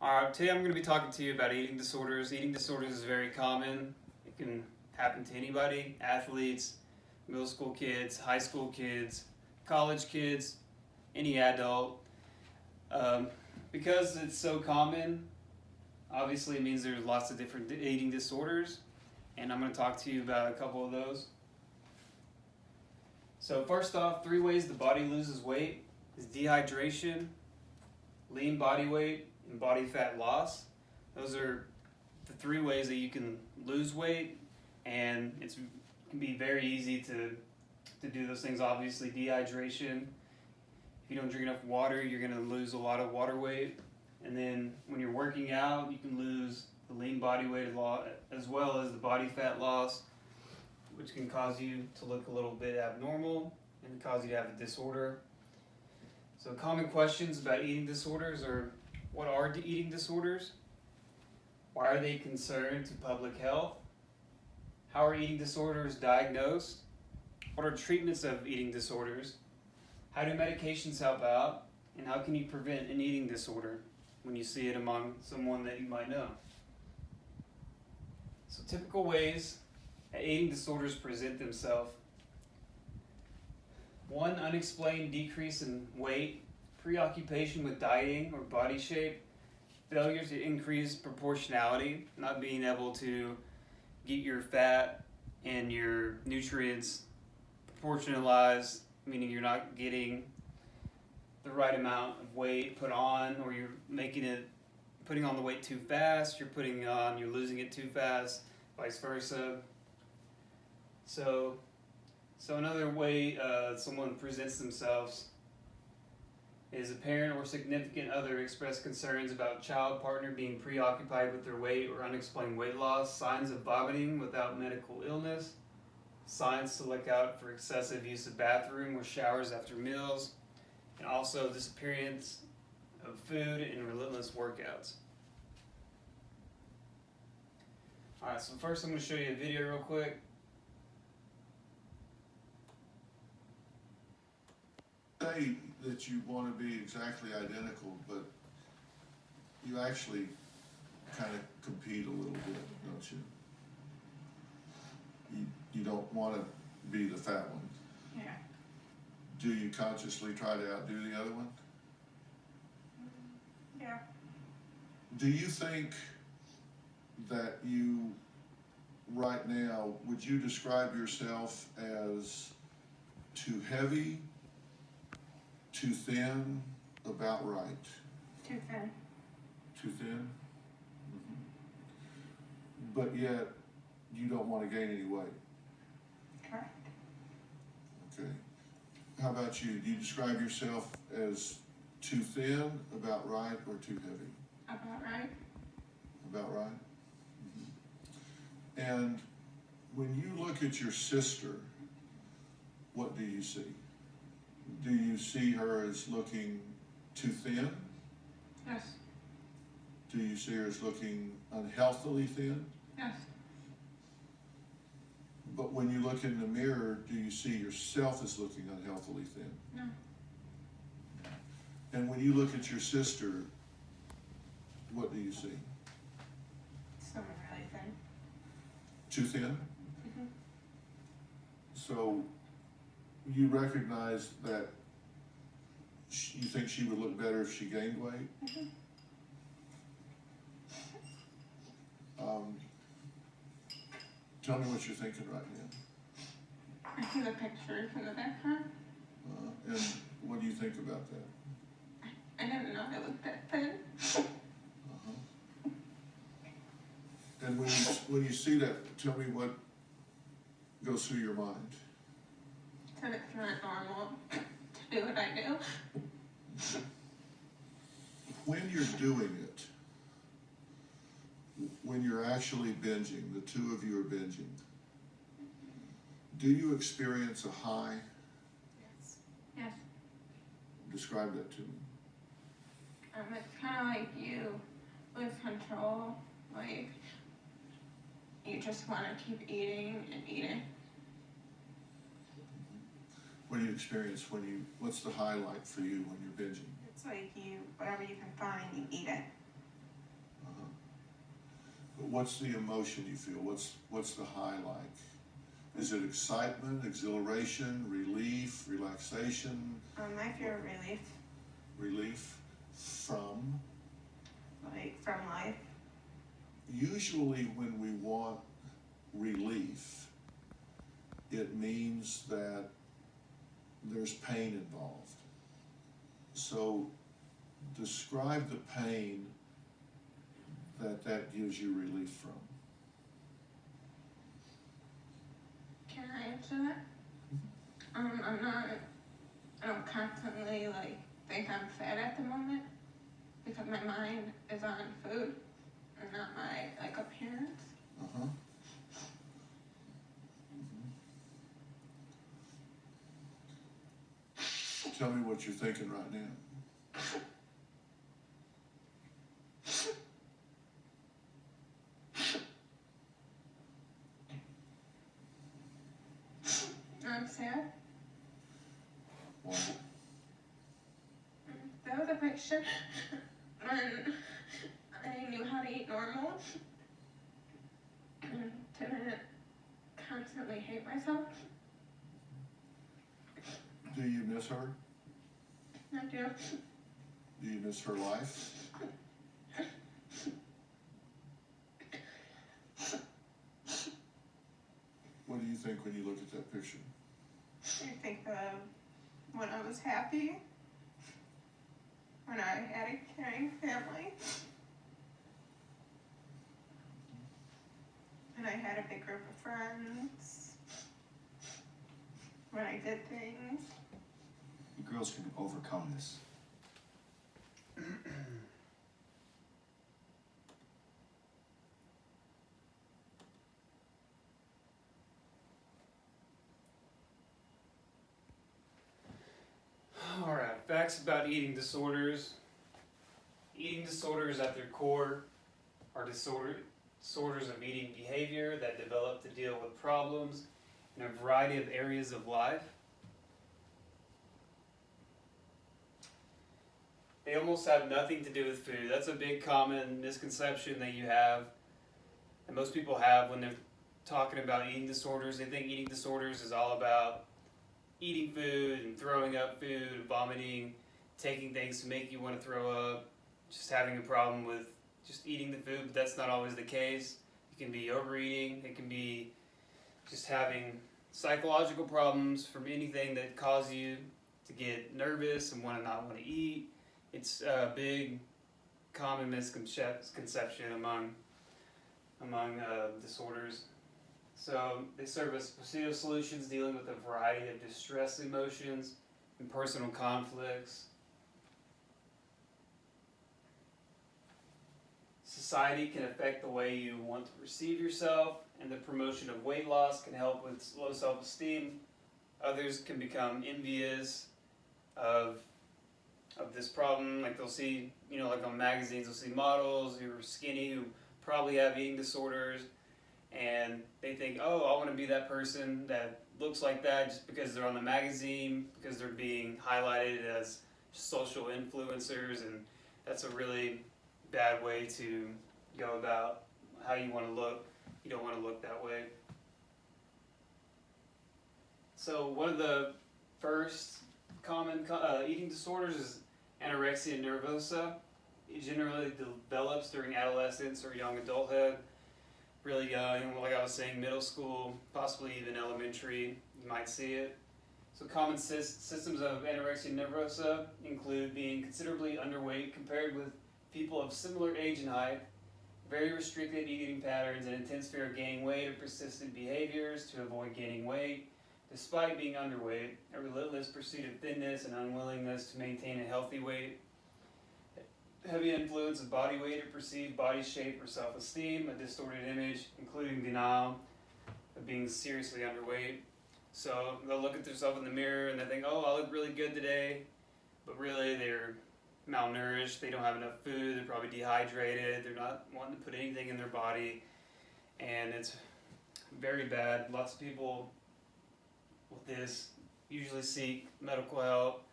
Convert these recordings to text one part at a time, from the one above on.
Today I'm going to be talking to you about eating disorders. Eating disorders is very common. It can happen to anybody, athletes, middle school kids, high school kids, college kids, any adult. Um, because it's so common, obviously it means there's lots of different eating disorders, and I'm going to talk to you about a couple of those. So first off, 3 ways the body loses weight is dehydration, lean body weight, and body fat loss. Those are the 3 ways that you can lose weight, and it can be very easy to do those things. Obviously, dehydration. If you don't drink enough water, you're going to lose a lot of water weight. And then when you're working out, you can lose the lean body weight loss as well as the body fat loss, which can cause you to look a little bit abnormal and cause you to have a disorder. So common questions about eating disorders are: what are eating disorders? Why are they concerned to public health? How are eating disorders diagnosed? What are treatments of eating disorders? How do medications help out? And how can you prevent an eating disorder when you see it among someone that you might know? So typical ways that eating disorders present themselves: 1, unexplained decrease in weight, preoccupation with dieting or body shape, failure to increase proportionality, not being able to get your fat and your nutrients proportionalized, meaning you're not getting the right amount of weight put on, or you're putting on the weight too fast, you're losing it too fast, vice versa. So another way someone presents themselves is a parent or significant other express concerns about child partner being preoccupied with their weight or unexplained weight loss, signs of vomiting without medical illness, signs to look out for excessive use of bathroom or showers after meals, and also disappearance of food and relentless workouts. Alright, so first I'm going to show you a video real quick. Say that you want to be exactly identical, but you actually kind of compete a little bit, don't you? You don't want to be the fat one. Yeah. Do you consciously try to outdo the other one? Yeah. Do you think that you, right now, would you describe yourself as too heavy, too thin, about right? Too thin. Too thin? But yet, you don't want to gain any weight. Correct. Okay. How about you? Do you describe yourself as too thin, about right, or too heavy? About right. About right? And when you look at your sister, what do you see? Do you see her as looking too thin? Yes. Do you see her as looking unhealthily thin? Yes. But when you look in the mirror, do you see yourself as looking unhealthily thin? No. And when you look at your sister, what do you see? Someone really thin. Too thin? Mm-hmm. So you recognize that you think she would look better if she gained weight? Mm-hmm. Tell me what you're thinking right now. I see the picture from the background. And what do you think about that? I didn't know I looked that thin. And when you see that, tell me what goes through your mind. That it's not normal to do what I do. When you're doing it, when you're actually binging, the two of you are binging, do you experience a high? Yes. Yes. Describe that to me. It's kind of like you lose control. Like, you just want to keep eating and eating. What do you experience what's the highlight for you when you're binging? It's like whatever you can find, you eat it. But what's the emotion you feel? What's the high like? Is it excitement, exhilaration, relief, relaxation? I feel relief, Relief from? like from life. Usually when we want relief, it means that there's pain involved. So describe the pain that gives you relief from. Can I answer that? I don't constantly like think I'm fat at the moment because my mind is on food and not my like appearance. Uh-huh. Tell me what you're thinking right now. I'm sad. Why? That was a picture when I knew how to eat normal and didn't constantly hate myself. Do you miss her? I do. Do you miss her life? What do you think when you look at that picture? I think of when I was happy, when I had a caring family, and I had a big group of friends, when I did things. You girls can overcome this. Alright, facts about eating disorders. Eating disorders at their core are disorders of eating behavior that develop to deal with problems in a variety of areas of life. They almost have nothing to do with food. That's a big common misconception that you have, and most people have when they're talking about eating disorders. They think eating disorders is all about eating food and throwing up food, vomiting, taking things to make you want to throw up, just having a problem with just eating the food, but that's not always the case. It can be overeating, it can be just having psychological problems from anything that cause you to get nervous and not want to eat. It's a big common misconception among disorders. So they serve as procedural solutions dealing with a variety of distress emotions and personal conflicts. Society can affect the way you want to perceive yourself, and the promotion of weight loss can help with low self-esteem. Others can become envious of this problem. Like they'll see, like on magazines, they'll see models who are skinny who probably have eating disorders, and they think, oh, I want to be that person that looks like that just because they're on the magazine, because they're being highlighted as social influencers, and that's a really bad way to go about how you want to look. You don't want to look that way. So one of the first common eating disorders is anorexia nervosa. It generally develops during adolescence or young adulthood. Really young, like I was saying, middle school, possibly even elementary, you might see it. So common symptoms of anorexia nervosa include being considerably underweight compared with people of similar age and height, very restricted eating patterns, an intense fear of gaining weight or persistent behaviors to avoid gaining weight, despite being underweight, a relentless pursuit of thinness and unwillingness to maintain a healthy weight, heavy influence of body weight or perceived body shape or self-esteem, a distorted image, including denial of being seriously underweight. So they'll look at themselves in the mirror and they think, oh, I look really good today, but really they're malnourished, they don't have enough food, they're probably dehydrated, they're not wanting to put anything in their body, and it's very bad. Lots of people with this usually seek medical help,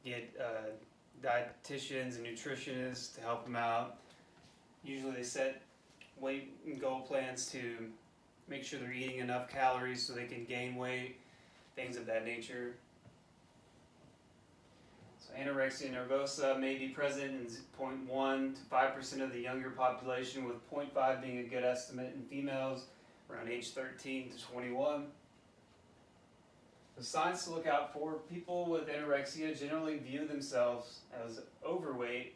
get dietitians and nutritionists to help them out. Usually they set weight and goal plans to make sure they're eating enough calories so they can gain weight, things of that nature. So anorexia nervosa may be present in 0.1 to 5% of the younger population, with 0.5 being a good estimate in females around age 13 to 21. The signs to look out for: people with anorexia generally view themselves as overweight,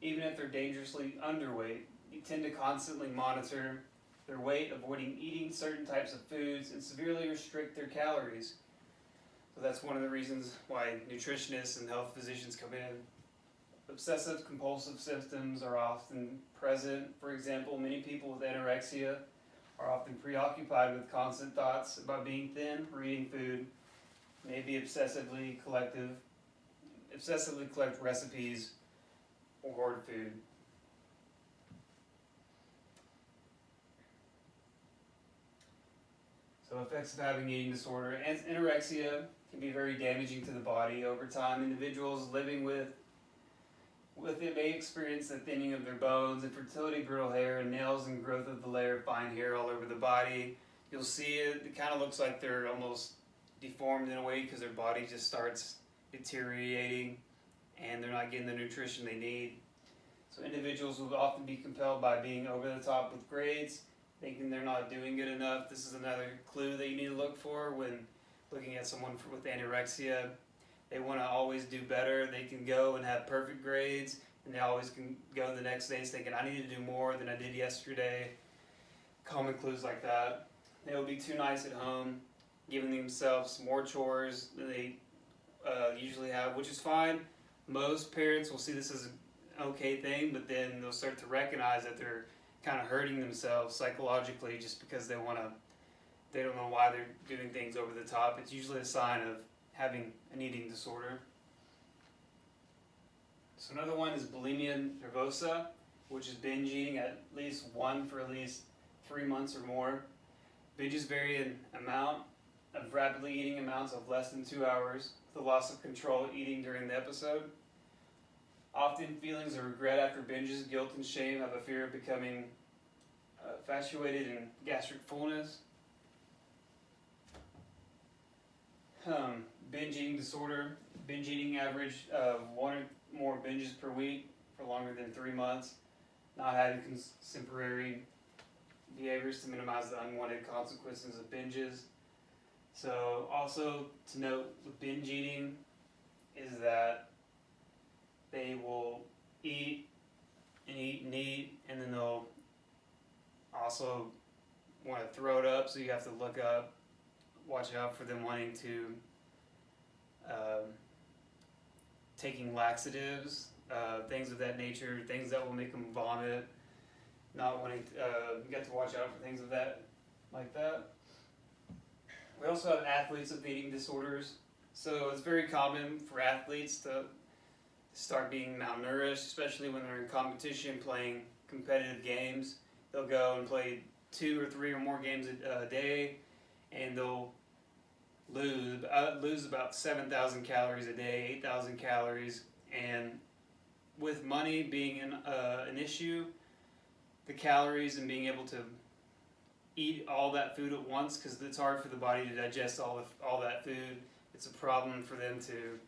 even if they're dangerously underweight. You tend to constantly monitor their weight, avoiding eating certain types of foods, and severely restrict their calories. So that's one of the reasons why nutritionists and health physicians come in. Obsessive compulsive symptoms are often present. For example, many people with anorexia are often preoccupied with constant thoughts about being thin or eating food, maybe obsessively collect recipes or hoard food. So effects of having eating disorder. Anorexia can be very damaging to the body. Over time, individuals living with it may experience the thinning of their bones, infertility, brittle hair, and nails, and growth of the layer of fine hair all over the body. You'll see it kind of looks like they're almost deformed in a way because their body just starts deteriorating and they're not getting the nutrition they need. So individuals will often be compelled by being over the top with grades, thinking they're not doing good enough. This is another clue that you need to look for when looking at someone with anorexia. They want to always do better. They can go and have perfect grades, and they always can go the next day thinking, I need to do more than I did yesterday. Common clues like that. They will be too nice at home, giving themselves more chores than they usually have, which is fine. Most parents will see this as an okay thing, but then they'll start to recognize that they're kind of hurting themselves psychologically just because they don't know why they're doing things over the top. It's usually a sign of having an eating disorder. So another one is bulimia nervosa, which is binge eating at least one for at least 3 months or more. Binges vary in amount of rapidly eating amounts of less than 2 hours, with the loss of control eating during the episode. Often feelings of regret after binges, guilt and shame, have a fear of becoming infatuated in gastric fullness. Binge eating disorder. Binge eating average of 1 or more binges per week for longer than 3 months. Not having contemporary behaviors to minimize the unwanted consequences of binges. So also to note with binge eating is that they will eat and eat and eat, and then they'll also want to throw it up, so you have to look up, watch out for them wanting to taking laxatives, things of that nature, things that will make them vomit, not wanting to, you got to watch out for things of that, like that. We also have athletes with eating disorders. So it's very common for athletes to start being malnourished, especially when they're in competition playing competitive games. They'll go and play 2 or 3 or more games a day, and they'll lose about 7,000 calories a day, 8,000 calories. And with money being an issue, the calories and being able to eat all that food at once, because it's hard for the body to digest all that food. It's a problem for them to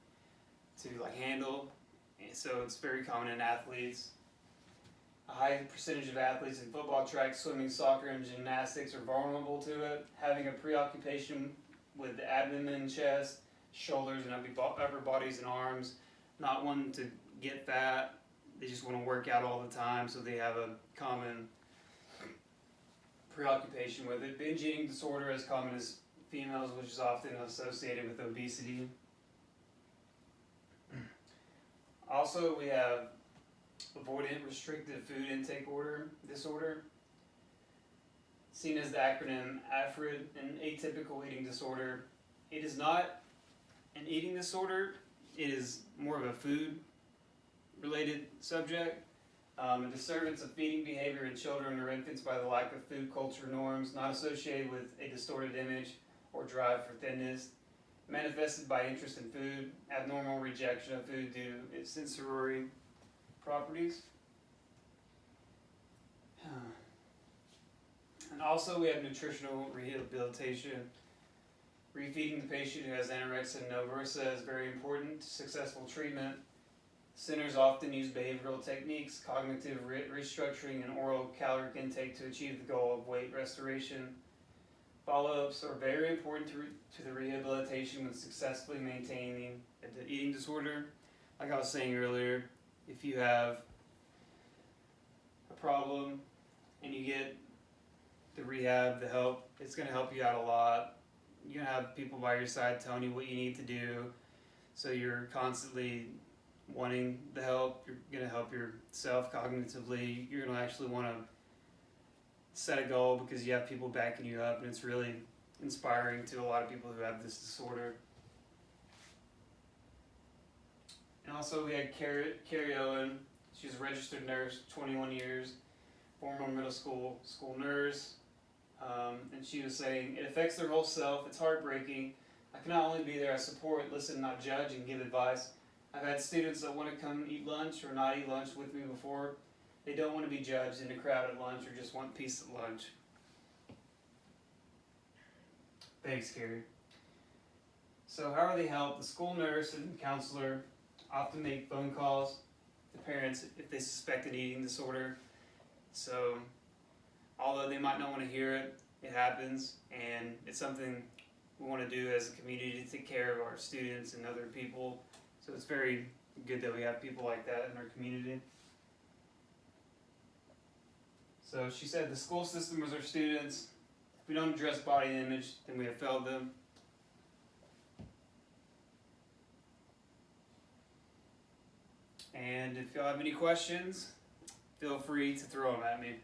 handle. And so it's very common in athletes. A high percentage of athletes in football, track, swimming, soccer, and gymnastics are vulnerable to it. Having a preoccupation with the abdomen, chest, shoulders, and upper bodies and arms. Not wanting to get fat. They just want to work out all the time, so they have a common preoccupation with it. Binge eating disorder as common as females, which is often associated with obesity. Also, we have avoidant restrictive food intake disorder, seen as the acronym AFRID, an atypical eating disorder. It is not an eating disorder, it is more of a food-related subject. A disturbance of feeding behavior in children or infants by the lack of food culture norms, not associated with a distorted image or drive for thinness, manifested by interest in food, abnormal rejection of food due to its sensory properties. Also, we have nutritional rehabilitation. Refeeding the patient who has anorexia nervosa is very important to successful treatment. Centers often use behavioral techniques, cognitive restructuring, and oral caloric intake to achieve the goal of weight restoration. Follow-ups are very important to the rehabilitation when successfully maintaining the eating disorder. Like I was saying earlier, if you have a problem and you get the rehab, the help, it's going to help you out a lot. You're going to have people by your side telling you what you need to do, so you're constantly wanting the help. You're going to help yourself cognitively. You're going to actually want to set a goal because you have people backing you up, and it's really inspiring to a lot of people who have this disorder. And also we had Carrie Owen. She's a registered nurse, 21 years, former middle school nurse. And she was saying, it affects their whole self. It's heartbreaking. I can not only be there as support, listen, not judge, and give advice. I've had students that want to come eat lunch or not eat lunch with me before. They don't want to be judged in a crowd at lunch or just want peace at lunch. Thanks, Carrie. So how are they helped? The school nurse and counselor often make phone calls to parents if they suspect an eating disorder. So although they might not want to hear it, it happens, and it's something we want to do as a community to take care of our students and other people. So it's very good that we have people like that in our community. So she said the school system is our students. If we don't address body image, then we have failed them. And if y'all have any questions, feel free to throw them at me.